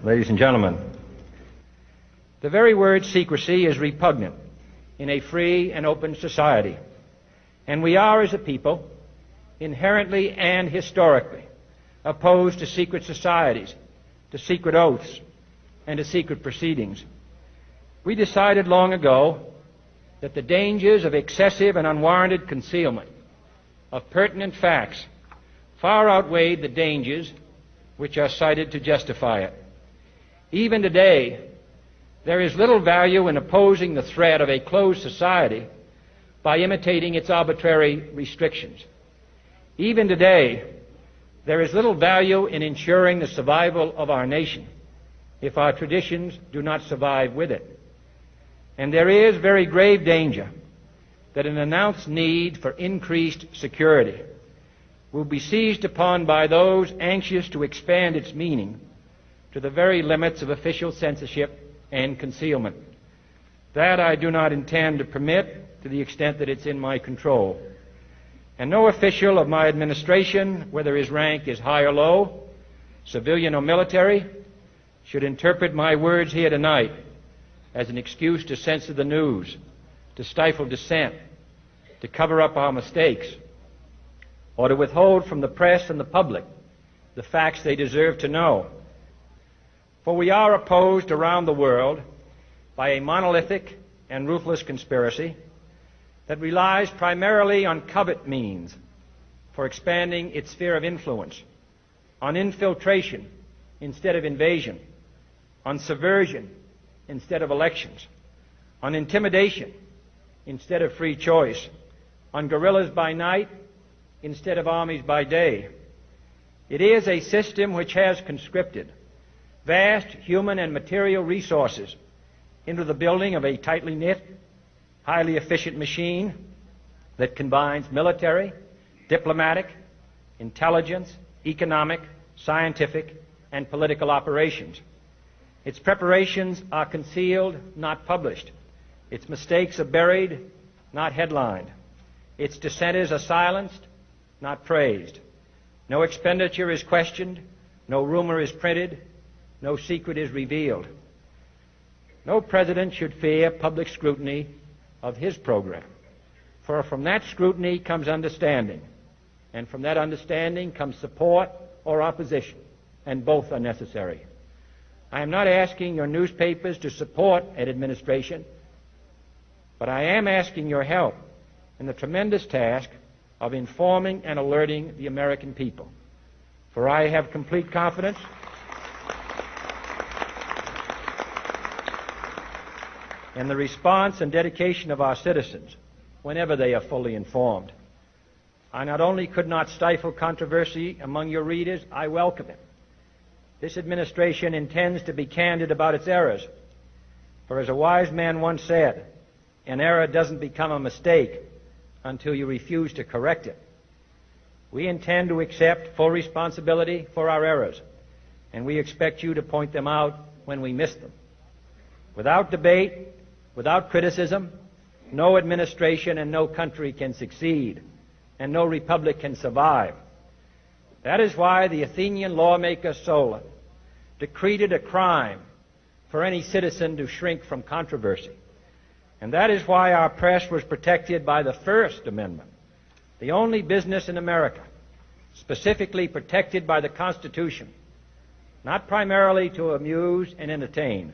Ladies and gentlemen, the very word secrecy is repugnant in a free and open society, and we are, as a people, inherently and historically opposed to secret societies, to secret oaths, and to secret proceedings. We decided long ago that the dangers of excessive and unwarranted concealment of pertinent facts far outweighed the dangers which are cited to justify it. Even today, there is little value in opposing the threat of a closed society by imitating its arbitrary restrictions. Even today, there is little value in ensuring the survival of our nation if our traditions do not survive with it. And there is very grave danger that an announced need for increased security will be seized upon by those anxious to expand its meaning to the very limits of official censorship and concealment. That I do not intend to permit to the extent that it's in my control. And no official of my administration, whether his rank is high or low, civilian or military, should interpret my words here tonight as an excuse to censor the news, to stifle dissent, to cover up our mistakes, or to withhold from the press and the public the facts they deserve to know. For we are opposed around the world by a monolithic and ruthless conspiracy that relies primarily on covert means for expanding its sphere of influence, on infiltration instead of invasion, on subversion instead of elections, on intimidation instead of free choice, on guerrillas by night instead of armies by day. It is a system which has conscripted vast human and material resources into the building of a tightly knit, highly efficient machine that combines military, diplomatic, intelligence, economic, scientific, and political operations. Its preparations are concealed, not published. Its mistakes are buried, not headlined. Its dissenters are silenced, not praised. No expenditure is questioned, no rumor is printed, no secret is revealed. No president should fear public scrutiny of his program, for from that scrutiny comes understanding, and from that understanding comes support or opposition, and both are necessary. I am not asking your newspapers to support an administration, but I am asking your help in the tremendous task of informing and alerting the American people. For I have complete confidence in the response and dedication of our citizens whenever they are fully informed. I not only could not stifle controversy among your readers, I welcome it. This administration intends to be candid about its errors. For as a wise man once said, an error doesn't become a mistake until you refuse to correct it. We intend to accept full responsibility for our errors, and we expect you to point them out when we miss them. Without debate, without criticism, no administration and no country can succeed, and no republic can survive. That is why the Athenian lawmaker Solon decreed it a crime for any citizen to shrink from controversy. And that is why our press was protected by the First Amendment, the only business in America specifically protected by the Constitution, not primarily to amuse and entertain,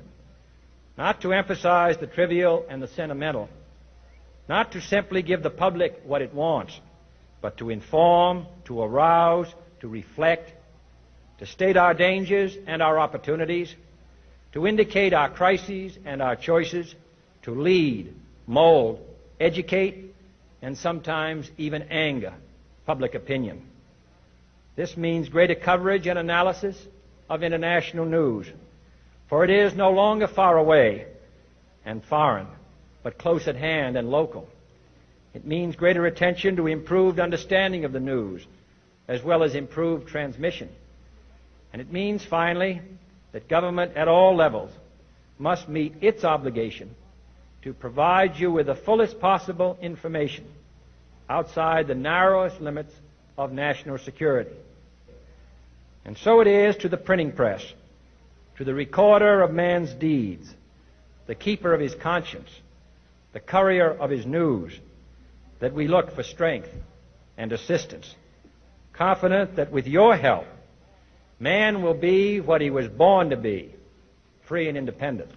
not to emphasize the trivial and the sentimental, not to simply give the public what it wants, but to inform, to arouse, to reflect, to state our dangers and our opportunities, to indicate our crises and our choices, to lead, mold, educate, and sometimes even anger public opinion. This means greater coverage and analysis of international news, for it is no longer far away and foreign, but close at hand and local. It means greater attention to improved understanding of the news, as well as improved transmission. And it means, finally, that government at all levels must meet its obligation to provide you with the fullest possible information outside the narrowest limits of national security. And so it is to the printing press, to the recorder of man's deeds, the keeper of his conscience, the courier of his news, that we look for strength and assistance, confident that with your help, man will be what he was born to be, free and independent.